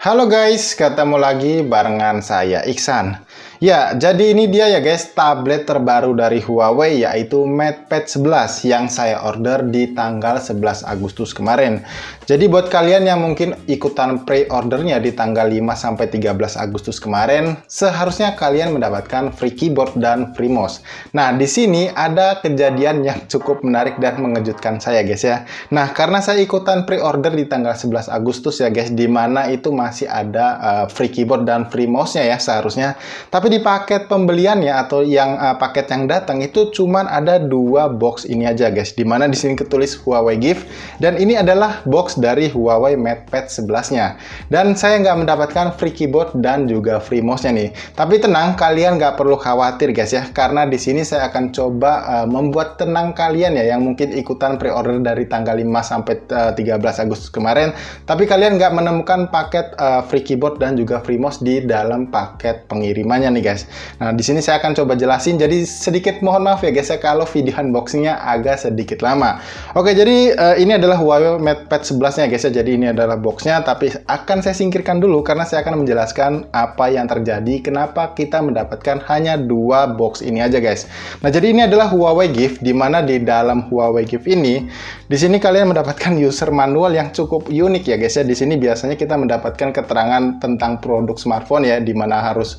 Halo guys, ketemu lagi barengan saya Iksan. Ya, jadi ini dia ya guys, tablet terbaru dari Huawei yaitu MatePad 11 yang saya order di tanggal 11 Agustus kemarin. Jadi buat kalian yang mungkin ikutan pre-ordernya di tanggal 5-13 Agustus kemarin, seharusnya kalian mendapatkan free keyboard dan free mouse. Nah, di sini ada kejadian yang cukup menarik dan mengejutkan saya guys ya. Nah, karena saya ikutan pre-order di tanggal 11 Agustus ya guys, di mana itu masih ada free keyboard dan free mouse-nya ya seharusnya. Tapi di paket pembeliannya atau yang paket yang datang itu cuman ada 2 box ini aja guys, dimana di sini ketulis Huawei Gift dan ini adalah box dari Huawei MatePad 11-nya. Dan saya nggak mendapatkan free keyboard dan juga free mouse-nya nih. Tapi tenang, kalian nggak perlu khawatir guys ya, karena di sini saya akan coba membuat tenang kalian ya yang mungkin ikutan pre-order dari tanggal 5 sampai 13 Agustus kemarin, tapi kalian nggak menemukan paket free keyboard dan juga free mouse di dalam paket pengirimannya nih guys. Nah, di sini saya akan coba jelasin. Jadi sedikit mohon maaf ya guys ya kalau video unboxingnya agak sedikit lama. Oke, jadi ini adalah Huawei MatePad 11-nya guys ya. Jadi ini adalah boxnya, tapi akan saya singkirkan dulu karena saya akan menjelaskan apa yang terjadi, kenapa kita mendapatkan hanya 2 box ini aja guys. Nah, jadi ini adalah Huawei Gift, di mana di dalam Huawei Gift ini, di sini kalian mendapatkan user manual yang cukup unik ya guys ya. Di sini biasanya kita mendapatkan keterangan tentang produk smartphone ya, di mana harus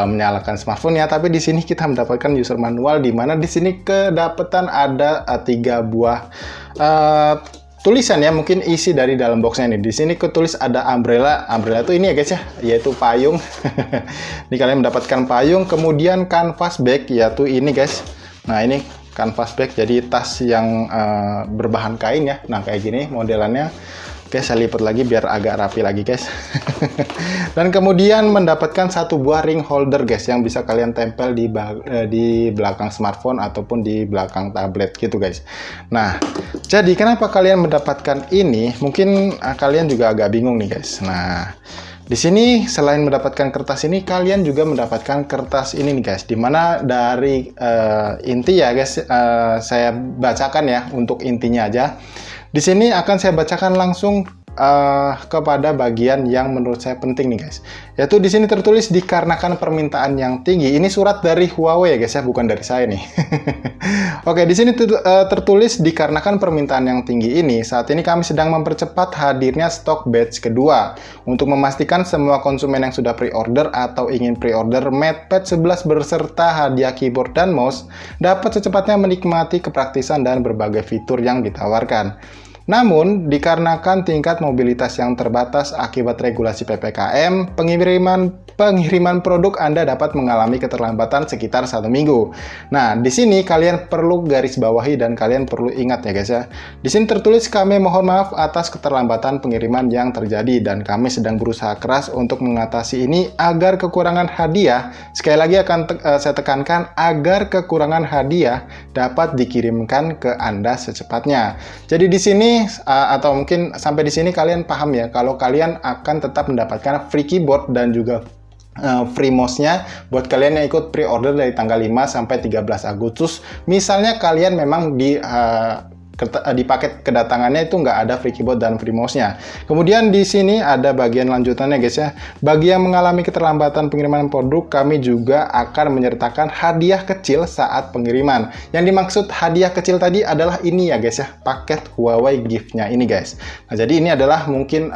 menyalakan smartphone-nya, tapi di sini kita mendapatkan user manual, di mana di sini kedapatan ada 3 buah tulisan ya, mungkin isi dari dalam boxnya ini. Di sini ketulis ada umbrella. Umbrella itu ini ya guys ya, yaitu payung. Ini kalian mendapatkan payung, kemudian canvas bag, yaitu ini guys. Nah, ini canvas bag, jadi tas yang berbahan kain ya. Nah, kayak gini modelannya. Oke, saya lipat lagi biar agak rapi lagi guys. Dan kemudian mendapatkan 1 buah ring holder guys, yang bisa kalian tempel di belakang smartphone ataupun di belakang tablet gitu guys. Nah, jadi kenapa kalian mendapatkan ini? Mungkin kalian juga agak bingung nih guys. Nah, di sini selain mendapatkan kertas ini, kalian juga mendapatkan kertas ini nih guys, dimana dari inti ya guys, saya bacakan ya untuk intinya aja. Di sini akan saya bacakan langsung kepada bagian yang menurut saya penting nih guys. Yaitu di sini tertulis dikarenakan permintaan yang tinggi. Ini surat dari Huawei ya guys ya, bukan dari saya nih. Oke, di sini tertulis dikarenakan permintaan yang tinggi ini, saat ini kami sedang mempercepat hadirnya stok batch kedua untuk memastikan semua konsumen yang sudah pre-order atau ingin pre-order MatePad 11 berserta hadiah keyboard dan mouse dapat secepatnya menikmati kepraktisan dan berbagai fitur yang ditawarkan. Namun, dikarenakan tingkat mobilitas yang terbatas akibat regulasi PPKM, pengiriman produk Anda dapat mengalami keterlambatan sekitar 1 minggu. Nah, di sini kalian perlu garis bawahi dan kalian perlu ingat ya guys ya. Di sini tertulis kami mohon maaf atas keterlambatan pengiriman yang terjadi dan kami sedang berusaha keras untuk mengatasi ini agar kekurangan hadiah, sekali lagi akan saya tekankan, agar kekurangan hadiah dapat dikirimkan ke Anda secepatnya. Jadi di sini atau mungkin sampai di sini kalian paham ya kalau kalian akan tetap mendapatkan free keyboard dan juga free mouse-nya buat kalian yang ikut pre-order dari tanggal 5 sampai 13 Agustus. Misalnya kalian memang di paket kedatangannya itu nggak ada free keyboard dan free mouse-nya. Kemudian di sini ada bagian lanjutannya guys ya. Bagi yang mengalami keterlambatan pengiriman produk, kami juga akan menyertakan hadiah kecil saat pengiriman. Yang dimaksud hadiah kecil tadi adalah ini ya guys ya, paket Huawei Gift-nya ini guys. Nah, jadi ini adalah mungkin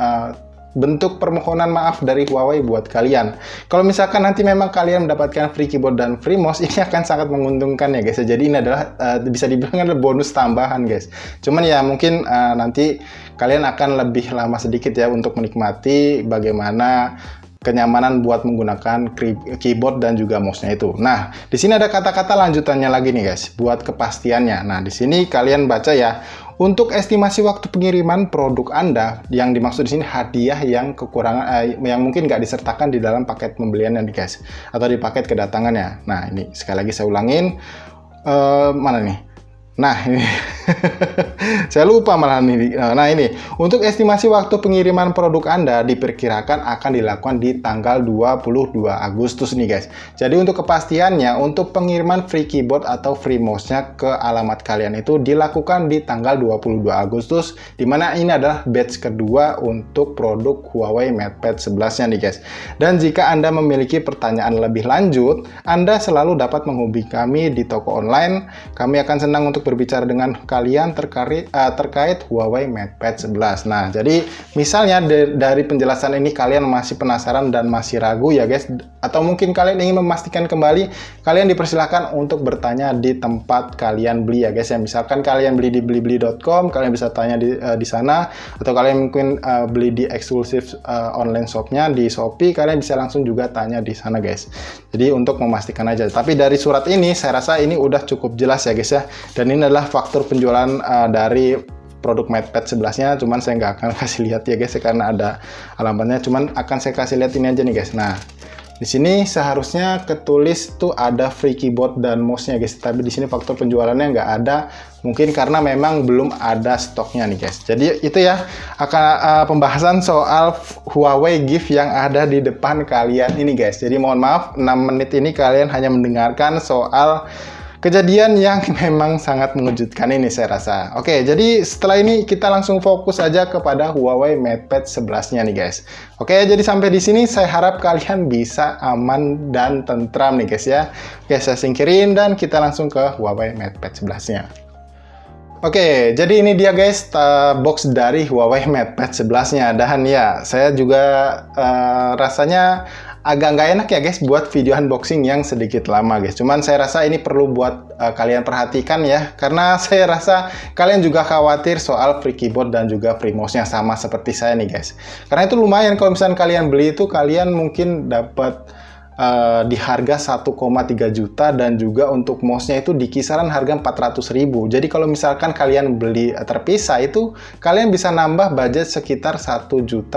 bentuk permohonan maaf dari Huawei buat kalian. Kalau misalkan nanti memang kalian mendapatkan free keyboard dan free mouse, ini akan sangat menguntungkan ya guys. Jadi ini adalah bisa dibilang adalah bonus tambahan guys. Cuman ya mungkin nanti kalian akan lebih lama sedikit ya untuk menikmati bagaimana kenyamanan buat menggunakan keyboard dan juga mouse-nya itu. Nah, di sini ada kata-kata lanjutannya lagi nih guys, buat kepastiannya. Nah, di sini kalian baca ya. Untuk estimasi waktu pengiriman produk Anda, yang dimaksud di sini hadiah yang kekurangan, yang mungkin nggak disertakan di dalam paket pembeliannya nih guys, atau di paket kedatangannya. Nah, ini sekali lagi saya ulangin, mana nih? Nah, ini Saya lupa malah ini. Nah, ini untuk estimasi waktu pengiriman produk Anda diperkirakan akan dilakukan di tanggal 22 Agustus nih guys. Jadi untuk kepastiannya, untuk pengiriman free keyboard atau free mouse-nya ke alamat kalian itu dilakukan di tanggal 22 Agustus, dimana ini adalah batch kedua untuk produk Huawei MatePad 11-nya nih guys. Dan jika Anda memiliki pertanyaan lebih lanjut, Anda selalu dapat menghubungi kami di toko online. Kami akan senang untuk berbicara dengan kalian terkait Huawei MatePad 11. Nah, jadi misalnya dari penjelasan ini kalian masih penasaran dan masih ragu ya guys, atau mungkin kalian ingin memastikan kembali, kalian dipersilahkan untuk bertanya di tempat kalian beli ya guys ya. Misalkan kalian beli di blibli.com, kalian bisa tanya di sana, atau kalian mungkin beli di eksklusif online shopnya di Shopee, kalian bisa langsung juga tanya di sana guys. Jadi untuk memastikan aja. Tapi dari surat ini saya rasa ini udah cukup jelas ya guys ya. Dan ini adalah faktur penjualan dari produk MatePad 11-nya, cuman saya nggak akan kasih lihat ya guys ya, karena ada alamatnya, cuman akan saya kasih lihat ini aja nih guys. Nah, di sini seharusnya ketulis tuh ada free keyboard dan mouse-nya guys, tapi di sini faktur penjualannya nggak ada, mungkin karena memang belum ada stoknya nih guys. Jadi itu ya, akan pembahasan soal Huawei gift yang ada di depan kalian ini guys. Jadi mohon maaf, 6 menit ini kalian hanya mendengarkan soal kejadian yang memang sangat mengejutkan ini saya rasa. Oke, jadi setelah ini kita langsung fokus aja kepada Huawei MatePad 11-nya nih guys. Oke, jadi sampai di sini saya harap kalian bisa aman dan tentram nih guys ya. Oke, saya singkirin dan kita langsung ke Huawei MatePad 11-nya. Oke, jadi ini dia guys box dari Huawei MatePad 11-nya. Dan ya, saya juga rasanya agak nggak enak ya guys buat video unboxing yang sedikit lama guys. Cuman saya rasa ini perlu buat kalian perhatikan ya, karena saya rasa kalian juga khawatir soal free keyboard dan juga free mouse-nya sama seperti saya nih guys. Karena itu lumayan kalau misalnya kalian beli itu, kalian mungkin dapat di harga 1,3 juta dan juga untuk mouse-nya itu di kisaran harga 400.000. Jadi kalau misalkan kalian beli terpisah itu kalian bisa nambah budget sekitar 1.800.000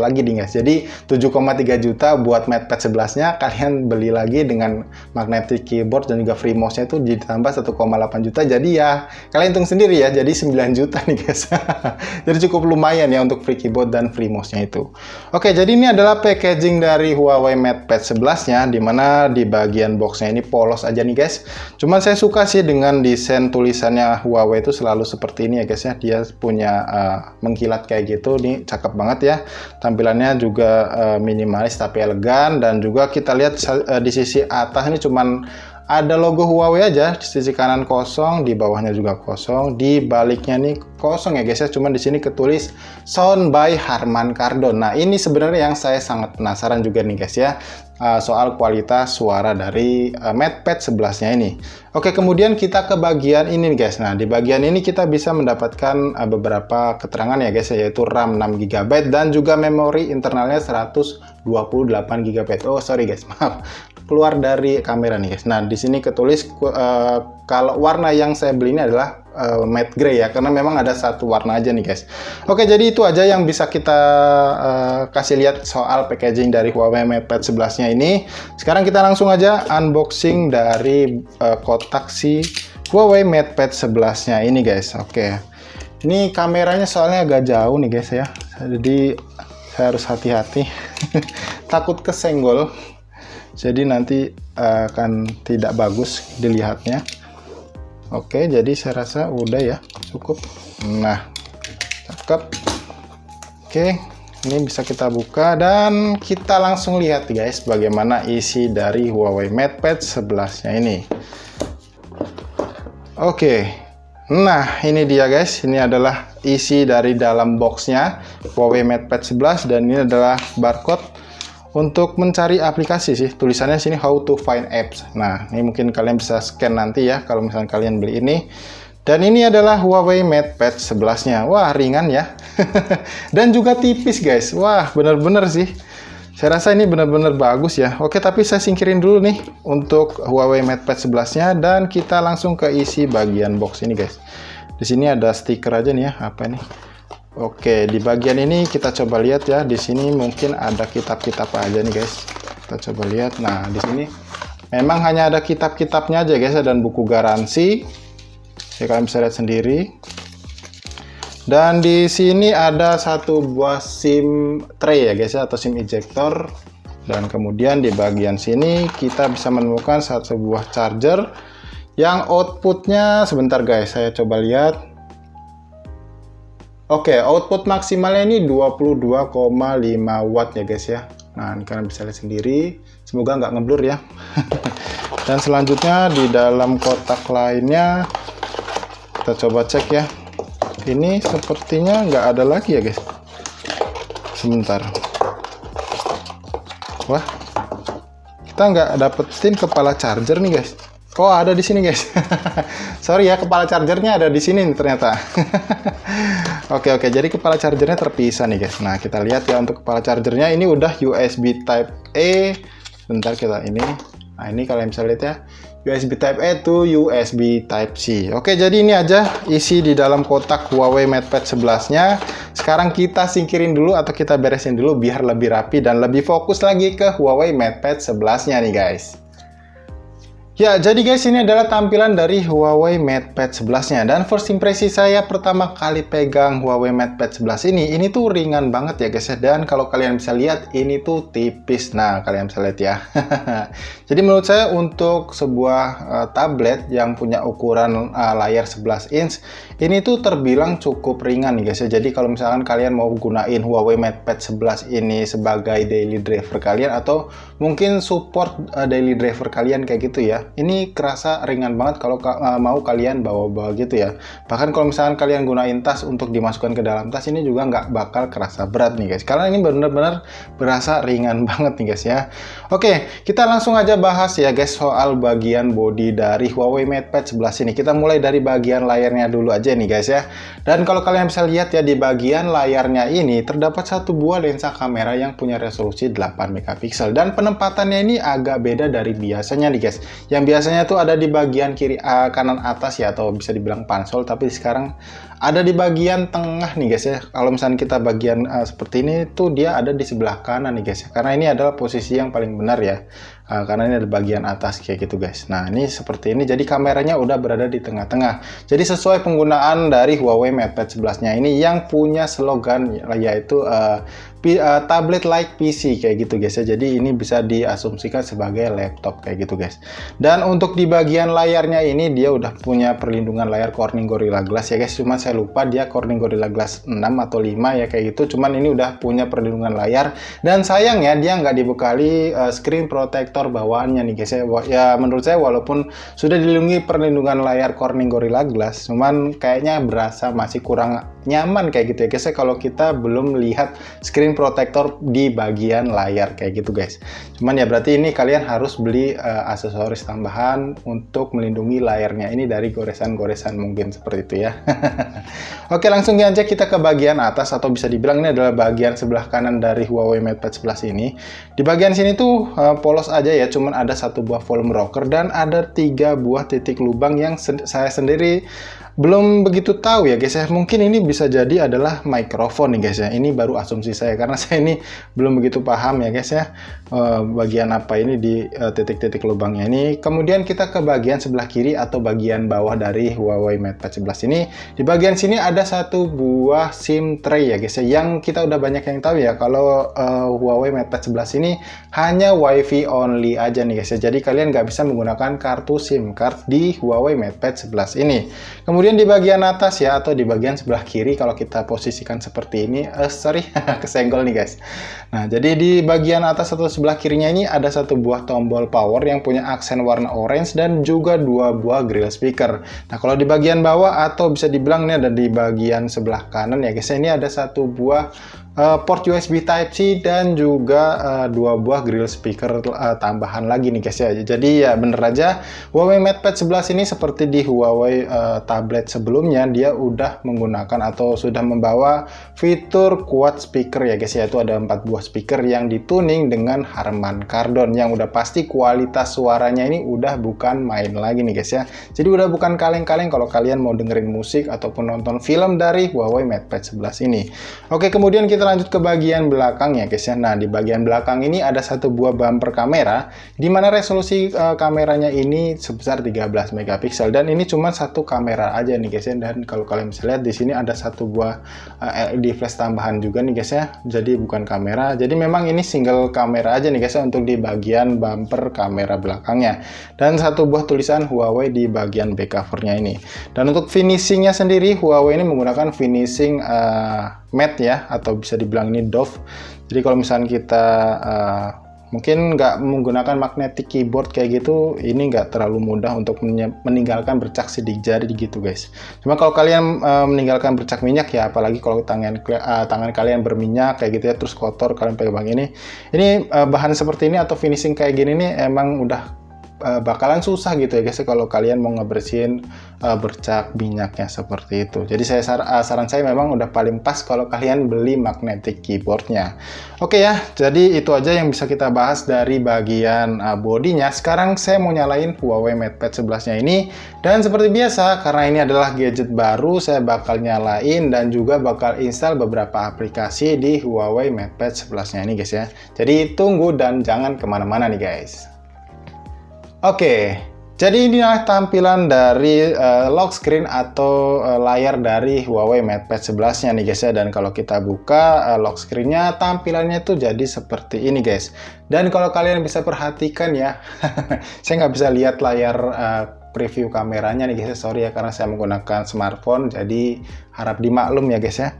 lagi nih guys. Jadi 7,3 juta buat MatePad 11-nya, kalian beli lagi dengan magnetic keyboard dan juga free mouse-nya itu ditambah 1,8 juta. Jadi ya kalian hitung sendiri ya, jadi 9 juta nih guys. Jadi cukup lumayan ya untuk free keyboard dan free mouse-nya itu. Oke, jadi ini adalah packaging dari Huawei MatePad 11-nya, dimana di bagian boxnya ini polos aja nih guys. Cuman saya suka sih dengan desain tulisannya Huawei itu selalu seperti ini ya guys ya. Dia punya mengkilat kayak gitu, nih cakep banget ya. Tampilannya juga minimalis tapi elegan, dan juga kita lihat di sisi atas ini cuman ada logo Huawei aja, di sisi kanan kosong, di bawahnya juga kosong, di baliknya nih kosong ya guys ya. Cuman di sini ketulis Sound by Harman Kardon. Nah, ini sebenarnya yang saya sangat penasaran juga nih guys ya, soal kualitas suara dari MatePad 11-nya ini. Oke, kemudian kita ke bagian ini nih guys. Nah, di bagian ini kita bisa mendapatkan beberapa keterangan ya guys ya, yaitu RAM 6 GB dan juga memori internalnya 128 GB. Oh, sorry guys, maaf. Keluar dari kamera nih guys. Nah, di sini ketulis kalau warna yang saya beli ini adalah matte gray ya, karena memang ada satu warna aja nih guys. Oke, jadi itu aja yang bisa kita kasih lihat soal packaging dari Huawei MatePad 11-nya ini. Sekarang kita langsung aja unboxing dari kotak si Huawei MatePad 11-nya ini guys. Oke, ini kameranya soalnya agak jauh nih guys ya, jadi saya harus hati-hati. Takut kesenggol, jadi nanti akan tidak bagus dilihatnya. Oke, jadi saya rasa udah ya, cukup. Nah, cakep. Oke, ini bisa kita buka dan kita langsung lihat guys bagaimana isi dari Huawei MatePad 11-nya ini. Oke, nah ini dia guys, ini adalah isi dari dalam boxnya Huawei MatePad 11, dan ini adalah barcode untuk mencari aplikasi sih. Tulisannya sini how to find apps. Nah, ini mungkin kalian bisa scan nanti ya kalau misalnya kalian beli ini. Dan ini adalah Huawei MatePad 11-nya. Wah, ringan ya. Dan juga tipis guys. Wah, bener-bener sih. Saya rasa ini benar-benar bagus ya. Oke, tapi saya singkirin dulu nih untuk Huawei MatePad 11-nya dan kita langsung ke isi bagian box ini guys. Di sini ada stiker aja nih ya. Apa ini? Oke, di bagian ini kita coba lihat ya. Di sini mungkin ada kitab-kitab aja nih guys. Kita coba lihat. Nah, di sini memang hanya ada kitab-kitabnya aja guys, dan buku garansi. Ya, kalian bisa lihat sendiri. Dan di sini ada satu buah SIM tray ya guys ya, atau SIM ejector. Dan kemudian di bagian sini kita bisa menemukan satu buah charger yang outputnya, sebentar guys, saya coba lihat. Oke, output maksimalnya ini 22,5 watt ya guys ya. Nah, ini kalian bisa lihat sendiri. Semoga nggak ngeblur ya. Dan selanjutnya di dalam kotak lainnya kita coba cek ya. Ini sepertinya nggak ada lagi ya guys. Sebentar. Wah, kita nggak dapetin kepala charger nih guys. Oh, ada di sini guys. Sorry ya, kepala chargernya ada di sini nih, ternyata. Oke, jadi kepala chargernya terpisah nih guys. Nah, kita lihat ya untuk kepala chargernya ini udah USB Type A. Sebentar kita ini. Nah, ini kalian bisa lihat ya. USB Type A to USB Type C. Oke, jadi ini aja isi di dalam kotak Huawei MatePad 11-nya. Sekarang kita singkirin dulu atau kita beresin dulu biar lebih rapi dan lebih fokus lagi ke Huawei MatePad 11-nya nih guys. Ya, jadi guys, ini adalah tampilan dari Huawei MatePad 11-nya. Dan first impresi saya pertama kali pegang Huawei MatePad 11 ini tuh ringan banget ya guys ya. Dan kalau kalian bisa lihat, ini tuh tipis. Nah, kalian bisa lihat ya. Jadi menurut saya untuk sebuah tablet yang punya ukuran layar 11 inch, ini tuh terbilang cukup ringan nih guys ya. Jadi kalau misalkan kalian mau gunain Huawei MatePad 11 ini sebagai daily driver kalian, atau mungkin support daily driver kalian kayak gitu ya, ini kerasa ringan banget kalau mau kalian bawa-bawa gitu ya. Bahkan kalau misalkan kalian gunain tas untuk dimasukkan ke dalam tas, ini juga nggak bakal kerasa berat nih guys, karena ini benar-benar berasa ringan banget nih guys ya. Oke, kita langsung aja bahas ya guys soal bagian body dari Huawei MatePad 11 ini. Kita mulai dari bagian layarnya dulu aja nih guys ya. Dan kalau kalian bisa lihat ya, di bagian layarnya ini terdapat satu buah lensa kamera yang punya resolusi 8 megapiksel, dan penempatannya ini agak beda dari biasanya nih guys. Yang biasanya tuh ada di bagian kiri kanan atas ya, atau bisa dibilang pansel, tapi sekarang ada di bagian tengah nih guys ya. Kalau misalnya kita bagian seperti ini tuh dia ada di sebelah kanan nih guys ya, karena ini adalah posisi yang paling benar ya. Karena ini ada bagian atas kayak gitu guys. Nah, ini seperti ini, jadi kameranya udah berada di tengah-tengah. Jadi sesuai penggunaan dari Huawei MatePad 11-nya ini yang punya slogan yaitu tablet like PC kayak gitu guys ya. Jadi ini bisa diasumsikan sebagai laptop kayak gitu guys. Dan untuk di bagian layarnya ini dia udah punya perlindungan layar Corning Gorilla Glass ya guys. Cuma saya lupa dia Corning Gorilla Glass 6 atau 5 ya kayak gitu. Cuman ini udah punya perlindungan layar, dan sayangnya dia nggak dibekali screen protector bawaannya nih guys ya. Ya menurut saya walaupun sudah dilindungi perlindungan layar Corning Gorilla Glass, cuman kayaknya berasa masih kurang nyaman kayak gitu ya guys ya, kalau kita belum lihat screen protector di bagian layar kayak gitu guys. Cuman ya berarti ini kalian harus beli aksesoris tambahan untuk melindungi layarnya ini dari goresan-goresan mungkin seperti itu ya. Oke, langsung aja kita ke bagian atas, atau bisa dibilang ini adalah bagian sebelah kanan dari Huawei MatePad 11 ini. Di bagian sini tuh polos aja ya, cuman ada satu buah volume rocker dan ada 3 buah titik lubang yang saya sendiri belum begitu tahu ya guys ya. Mungkin ini bisa jadi adalah mikrofon nih guys ya. Ini baru asumsi saya karena saya ini belum begitu paham ya guys ya, bagian apa ini di titik-titik lubangnya ini. Kemudian kita ke bagian sebelah kiri atau bagian bawah dari Huawei MatePad 11 ini. Di bagian sini ada satu buah SIM tray ya guys ya, yang kita udah banyak yang tahu ya kalau Huawei MatePad 11 ini hanya WiFi only aja nih guys ya. Jadi kalian nggak bisa menggunakan kartu SIM card di Huawei MatePad 11 ini. Kemudian di bagian atas ya, atau di bagian sebelah kiri kalau kita posisikan seperti ini, kesenggol nih guys. Nah, jadi di bagian atas atau sebelah kirinya ini ada satu buah tombol power yang punya aksen warna orange dan juga 2 buah grill speaker. Nah, kalau di bagian bawah atau bisa dibilang ini ada di bagian sebelah kanan ya guys, ini ada satu buah port USB Type-C dan juga 2 buah grill speaker tambahan lagi nih guys ya. Jadi ya bener aja Huawei MatePad 11 ini seperti di Huawei tablet sebelumnya, dia udah menggunakan atau sudah membawa fitur quad speaker ya guys ya. Itu ada 4 buah speaker yang dituning dengan Harman Kardon, yang udah pasti kualitas suaranya ini udah bukan main lagi nih guys ya. Jadi udah bukan kaleng-kaleng kalau kalian mau dengerin musik ataupun nonton film dari Huawei MatePad 11 ini. Oke, kemudian kita kita lanjut ke bagian belakang ya guys ya. Nah, di bagian belakang ini ada satu buah bumper kamera, di mana resolusi kameranya ini sebesar 13 megapiksel, dan ini cuma satu kamera aja nih guys ya. Dan kalau kalian bisa lihat di sini ada satu buah LED flash tambahan juga nih guys ya. Jadi bukan kamera. Jadi memang ini single kamera aja nih guys ya untuk di bagian bumper kamera belakangnya. Dan satu buah tulisan Huawei di bagian back covernya ini. Dan untuk finishingnya sendiri, Huawei ini menggunakan finishing matte ya, atau bisa dibilang ini doff. Jadi kalau misalnya kita mungkin nggak menggunakan magnetic keyboard kayak gitu, ini nggak terlalu mudah untuk meninggalkan bercak sidik jari gitu guys. Cuma kalau kalian meninggalkan bercak minyak ya, apalagi kalau tangan kalian berminyak kayak gitu ya, terus kotor, kalian pegang ini bahan seperti ini atau finishing kayak gini nih emang udah bakalan susah gitu ya guys kalau kalian mau ngebersihin bercak minyaknya seperti itu. Jadi saran saya memang udah paling pas kalau kalian beli magnetic keyboardnya. Oke ya, jadi itu aja yang bisa kita bahas dari bagian bodinya. Sekarang saya mau nyalain Huawei MatePad 11 nya ini, dan seperti biasa karena ini adalah gadget baru, saya bakal nyalain dan juga bakal install beberapa aplikasi di Huawei MatePad 11 nya ini guys ya. Jadi tunggu dan jangan kemana-mana nih guys. Oke, jadi inilah tampilan dari lock screen atau layar dari Huawei MatePad 11 nya nih guys ya. Dan kalau kita buka lock screen-nya, tampilannya tuh jadi seperti ini guys. Dan kalau kalian bisa perhatikan ya, saya nggak bisa lihat layar preview kameranya nih guys, sorry ya karena saya menggunakan smartphone, jadi harap dimaklum ya guys ya.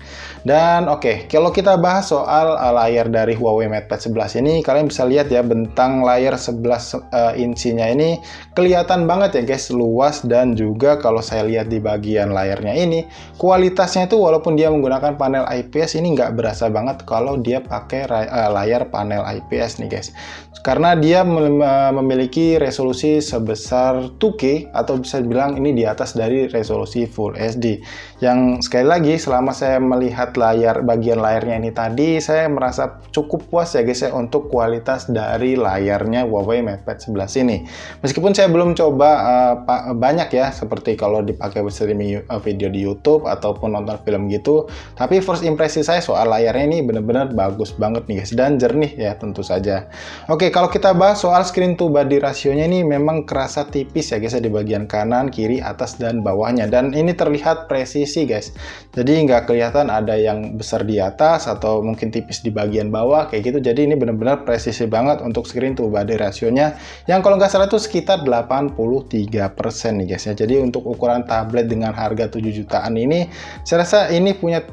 Dan oke, kalau kita bahas soal layar dari Huawei MatePad 11 ini, kalian bisa lihat ya bentang layar 11 insinya ini kelihatan banget ya guys, luas. Dan juga kalau saya lihat di bagian layarnya ini, kualitasnya itu walaupun dia menggunakan panel IPS, ini nggak berasa banget kalau dia pakai layar panel IPS nih guys, karena dia memiliki resolusi sebesar 2K atau bisa dibilang ini di atas dari resolusi Full HD. Yang sekali lagi, selama saya melihat bagian layarnya ini tadi, saya merasa cukup puas ya guys ya untuk kualitas dari layarnya Huawei MatePad 11 ini. Meskipun saya belum coba banyak ya, seperti kalau dipakai streaming video di YouTube ataupun nonton film gitu, tapi first impresi saya soal layarnya ini benar-benar bagus banget nih guys, dan jernih ya tentu saja. Oke, kalau kita bahas soal screen to body rasionya ini memang kerasa tipis ya guys ya, di bagian kanan, kiri, atas, dan bawahnya. Dan ini terlihat presisi guys, jadi nggak kelihatan ada yang besar di atas atau mungkin tipis di bagian bawah kayak gitu. Jadi ini benar-benar presisi banget untuk screen to body rasionya, yang kalau nggak salah itu sekitar 83% nih guys ya. Jadi untuk ukuran tablet dengan harga 7 jutaan ini, saya rasa ini punya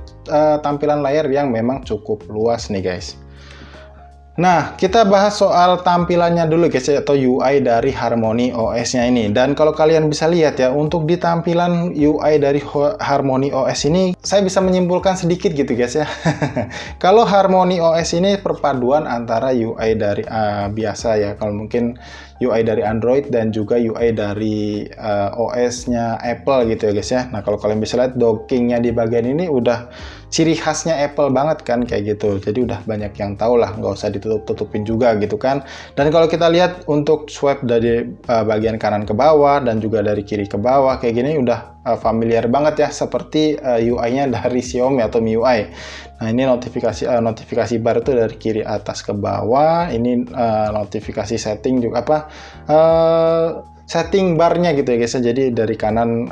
tampilan layar yang memang cukup luas nih guys. Nah, kita bahas soal tampilannya dulu guys ya, atau UI dari Harmony OS-nya ini. Dan kalau kalian bisa lihat ya, untuk di tampilan UI dari Harmony OS ini, saya bisa menyimpulkan sedikit gitu guys ya. Kalau Harmony OS ini perpaduan antara UI dari biasa ya, kalau mungkin UI dari Android dan juga UI dari OS-nya Apple gitu ya guys ya. Nah, kalau kalian bisa lihat dockingnya di bagian ini udah ciri khasnya Apple banget kan kayak gitu. Jadi udah banyak yang tahu lah, nggak usah ditutup-tutupin juga gitu kan. Dan kalau kita lihat untuk swipe dari bagian kanan ke bawah dan juga dari kiri ke bawah kayak gini udah familiar banget ya, seperti UI-nya dari Xiaomi atau MIUI. Nah, ini notifikasi bar itu dari kiri atas ke bawah. Ini notifikasi setting juga setting barnya gitu ya guys. Jadi dari kanan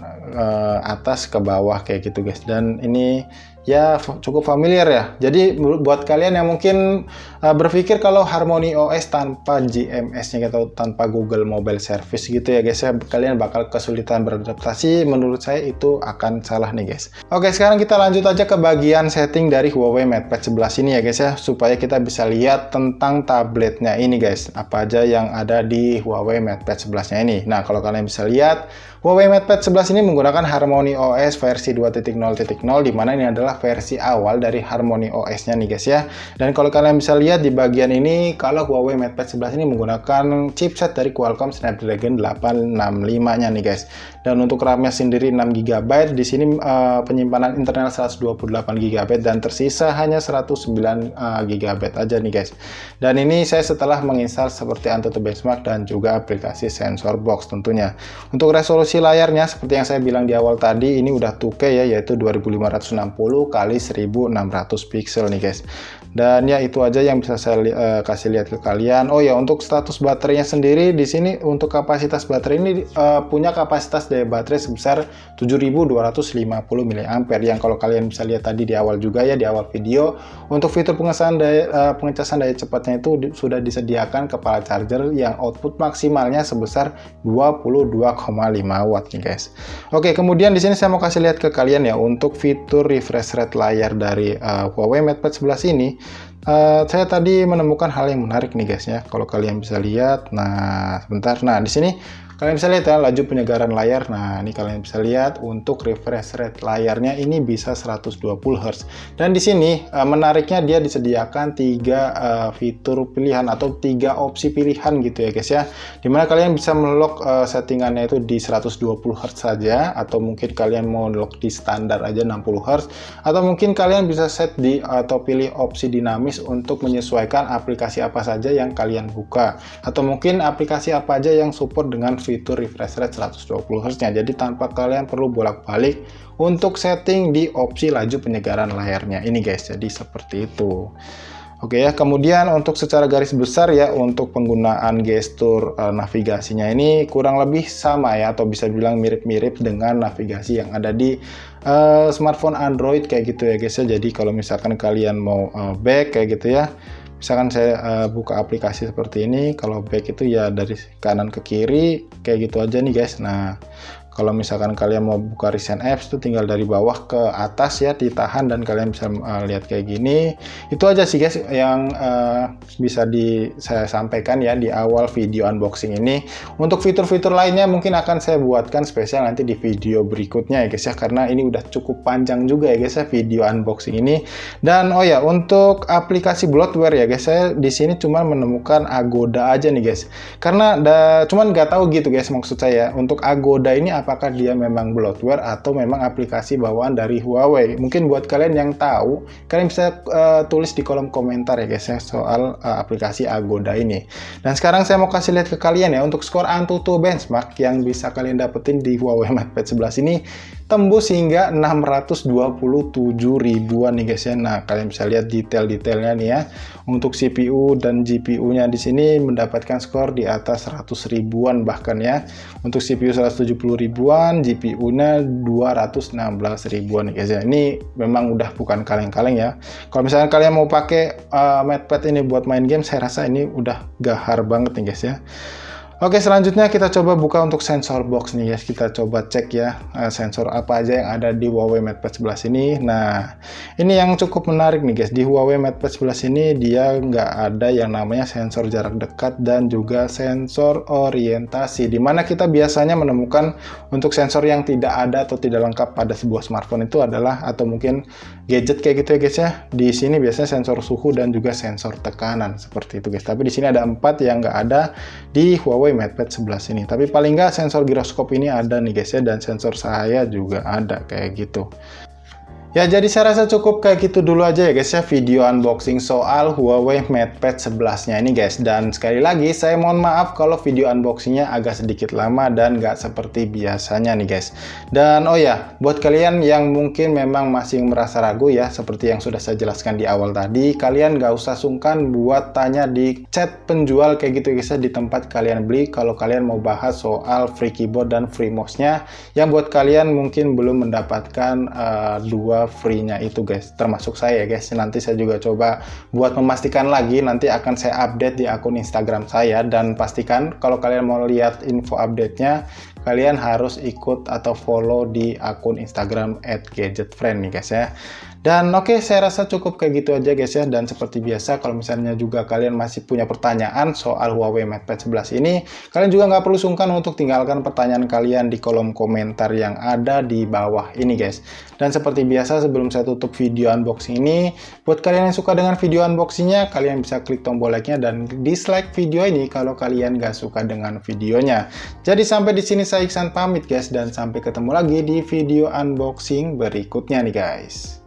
atas ke bawah kayak gitu guys. Dan ini ya cukup familiar ya. Jadi buat kalian yang mungkin berpikir kalau Harmony OS tanpa GMS-nya atau tanpa Google Mobile Service gitu ya guys ya, kalian bakal kesulitan beradaptasi. Menurut saya itu akan salah nih guys. Oke, sekarang kita lanjut aja ke bagian setting dari Huawei MatePad 11 ini ya guys ya, supaya kita bisa lihat tentang tabletnya ini guys, apa aja yang ada di Huawei MatePad 11-nya ini. Nah, kalau kalian bisa lihat, Huawei MatePad 11 ini menggunakan Harmony OS versi 2.0.0, di mana ini adalah versi awal dari Harmony OS-nya nih guys ya. Dan kalau kalian bisa lihat di bagian ini, kalau Huawei MatePad 11 ini menggunakan chipset dari Qualcomm Snapdragon 865-nya nih guys. Dan untuk RAM-nya sendiri 6 GB, di sini penyimpanan internal 128 GB dan tersisa hanya 109 GB aja nih guys. Dan ini saya setelah menginstal seperti Antutu Benchmark dan juga aplikasi Sensor Box tentunya. Untuk resolusi layarnya seperti yang saya bilang di awal tadi, ini udah 2K ya, yaitu 2560 kali 1600 pixel nih guys. Dan ya itu aja yang bisa saya kasih lihat ke kalian. Oh ya, untuk status baterainya sendiri di sini untuk kapasitas baterai ini punya kapasitas daya baterai sebesar 7250 mAh yang kalau kalian bisa lihat tadi di awal juga ya, di awal video. Untuk fitur pengecasan daya cepatnya itu sudah disediakan kepala charger yang output maksimalnya sebesar 22,5 watt nih guys. Oke, kemudian di sini saya mau kasih lihat ke kalian ya untuk fitur refresh rate layar dari Huawei MatePad 11 ini. Saya tadi menemukan hal yang menarik nih guys ya. Kalau kalian bisa lihat, nah sebentar. Nah di sini kalian bisa lihat ya laju penyegaran layar. Nah ini kalian bisa lihat untuk refresh rate layarnya ini bisa 120 Hz. Dan di sini menariknya dia disediakan 3 fitur pilihan atau 3 opsi pilihan gitu ya guys ya. Dimana kalian bisa melock settingannya itu di 120 Hz saja, atau mungkin kalian mau lock di standar aja 60 Hz, atau mungkin kalian bisa set di atau pilih opsi dinamis untuk menyesuaikan aplikasi apa saja yang kalian buka, atau mungkin aplikasi apa aja yang support dengan fitur refresh rate 120 Hz nya. Jadi tanpa kalian perlu bolak-balik untuk setting di opsi laju penyegaran layarnya ini guys. Jadi seperti itu. Oke ya, kemudian untuk secara garis besar ya untuk penggunaan gestur navigasinya ini kurang lebih sama ya, atau bisa bilang mirip-mirip dengan navigasi yang ada di smartphone Android kayak gitu ya guys ya. Jadi kalau misalkan kalian mau back kayak gitu ya, misalkan saya buka aplikasi seperti ini, kalau back itu ya dari kanan ke kiri kayak gitu aja nih guys. Nah kalau misalkan kalian mau buka recent apps itu tinggal dari bawah ke atas ya, ditahan dan kalian bisa lihat kayak gini. Itu aja sih guys yang bisa saya sampaikan ya di awal video unboxing ini. Untuk fitur-fitur lainnya mungkin akan saya buatkan spesial nanti di video berikutnya ya guys ya, karena ini udah cukup panjang juga ya guys ya video unboxing ini. Dan oh ya, untuk aplikasi bloatware ya guys, saya di sini cuma menemukan Agoda aja nih guys. Karena cuman nggak tahu gitu guys, maksud saya untuk Agoda ini apakah dia memang bloatware atau memang aplikasi bawaan dari Huawei. Mungkin buat kalian yang tahu, kalian bisa tulis di kolom komentar ya guys ya soal aplikasi Agoda ini. Dan sekarang saya mau kasih lihat ke kalian ya untuk skor AnTuTu benchmark yang bisa kalian dapetin di Huawei MatePad 11 ini tembus hingga 627 ribuan nih guys ya. Nah kalian bisa lihat detail-detailnya nih ya. Untuk CPU dan GPU-nya di sini mendapatkan skor di atas 100 ribuan bahkan ya. Untuk CPU 170 ribuan, GPU-nya 216 ribuan nih guys ya. Ini memang udah bukan kaleng-kaleng ya. Kalau misalnya kalian mau pakai MatePad ini buat main game, saya rasa ini udah gahar banget nih guys ya. Oke, selanjutnya kita coba buka untuk sensor box nih guys. Kita coba cek ya sensor apa aja yang ada di Huawei MatePad 11 ini. Nah, ini yang cukup menarik nih guys. Di Huawei MatePad 11 ini dia nggak ada yang namanya sensor jarak dekat dan juga sensor orientasi. Dimana kita biasanya menemukan untuk sensor yang tidak ada atau tidak lengkap pada sebuah smartphone itu adalah, atau mungkin gadget kayak gitu ya guys ya. Di sini biasanya sensor suhu dan juga sensor tekanan seperti itu guys. Tapi di sini ada 4 yang nggak ada di Huawei MatePad 11 ini. Tapi paling nggak sensor giroskop ini ada nih guys ya, dan sensor cahaya juga ada kayak gitu. Ya, jadi saya rasa cukup kayak gitu dulu aja ya guys ya video unboxing soal Huawei MatePad 11-nya ini guys. Dan sekali lagi saya mohon maaf kalau video unboxingnya agak sedikit lama dan nggak seperti biasanya nih guys. Dan oh ya, buat kalian yang mungkin memang masih merasa ragu ya, seperti yang sudah saya jelaskan di awal tadi, kalian nggak usah sungkan buat tanya di chat penjual kayak gitu guys ya, di tempat kalian beli kalau kalian mau bahas soal free keyboard dan free mouse-nya yang buat kalian mungkin belum mendapatkan dua free-nya itu guys, termasuk saya guys. Nanti saya juga coba buat memastikan lagi, nanti akan saya update di akun Instagram saya. Dan pastikan kalau kalian mau lihat info update-nya, kalian harus ikut atau follow di akun Instagram @gadgetfriend nih guys ya. Dan oke, saya rasa cukup kayak gitu aja guys ya. Dan seperti biasa, kalau misalnya juga kalian masih punya pertanyaan soal Huawei MatePad 11 ini, kalian juga nggak perlu sungkan untuk tinggalkan pertanyaan kalian di kolom komentar yang ada di bawah ini guys. Dan seperti biasa, sebelum saya tutup video unboxing ini, buat kalian yang suka dengan video unboxingnya, kalian bisa klik tombol like-nya dan dislike video ini kalau kalian nggak suka dengan videonya. Jadi sampai di sini saya Iksan pamit guys, dan sampai ketemu lagi di video unboxing berikutnya nih guys.